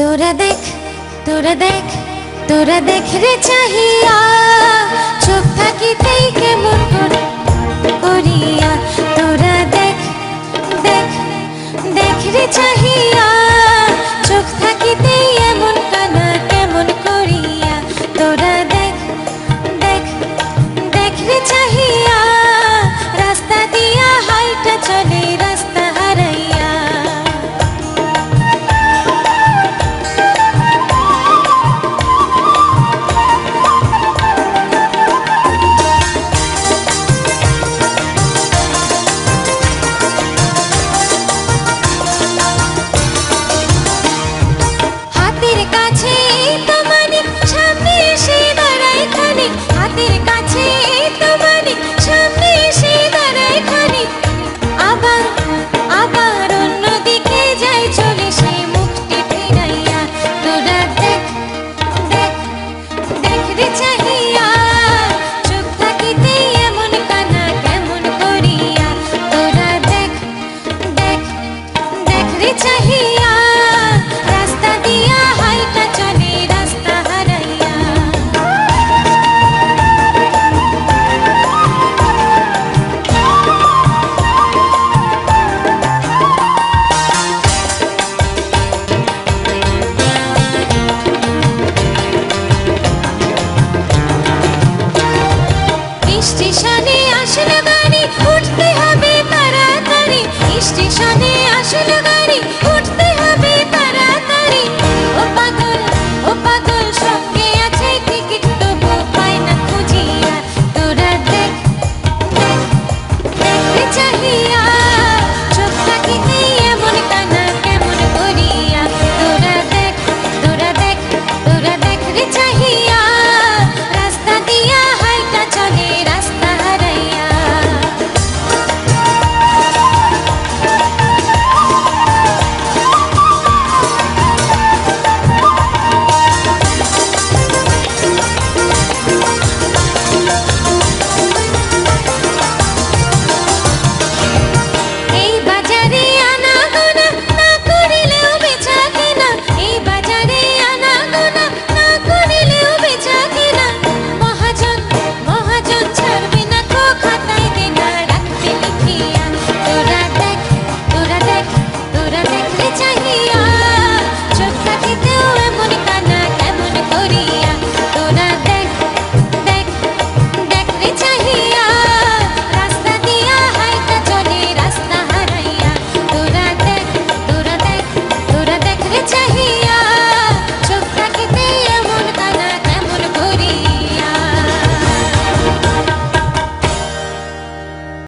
তোরা দেখ তোরা দেখ তোরা দেখ রে চাহিয়া চোখ থাকিতেই কেমন করিয়া তোরা দেখ দেখ দেখ রে চাহিয়া চোখ থাকিতেই এমন কানা কেমন করিয়া তোরা দেখ দেখ দেখ রে চাহিয়া রাস্তা দিয়া হাইটা চলে রাস্তা হারাইয়া হাতের কাছে তোমার সামনে এসে দাঁড়ায় খানি হাতের কাছে তোমার সামনে এসে দাঁড়ায় খানি আবার আবার অন্যদিকে যায় চলে সে মুখটি ফিরাইয়া তোরা দেখ দেখ দেখ রে চাহিয়া চোখ থাকিতেই এমন কানা কেমন করিয়া তোরা দেখ দেখ দেখ রে চাহিয়া রাস্তা দিয়া হাইটা চলে রাস্তা হারাইয়া স্টেশনে আসলো গাড়ি উঠতে হবে তাড়াতাড়ি স্টেশনে আসলো গাড়ি উঠতে হবে তাড়াতাড়ি ও পাগল সঙ্গে আছে টিকিট তবু পায় না খুঁজিয়া তোরা দেখ দেখ দেখ রে চাহিয়া চোখ থাকিতেই এমন কানা কেমন করিয়া তোরা দেখ তোরা দেখ তোরা দেখ রে চাহিয়া রাস্তা দিয়া হাইটা চলে রাস্তা হারাইয়া এই বাজারে আনাগোনা না করিলেও বেচা কেনা এই বাজারে আনাগোনা না করিলেও বেচা কেনা মহাজন মহাজন ছাড়বে না কো খাতায় দেনা রাখতে লিখিয়া তোরা দেখ তোরা দেখ তোরা দেখ রে চাহিয়া চোখ থাকিতেও এমন কানা কেমন করিয়া তোরা দেখ দেখ দেখ রে চাহিয়া রাস্তা দিয়া হাইটা চলে রাস্তা হারাইয়া তোরা দেখ তোরা দেখ তোরা দেখ রে চাহিয়া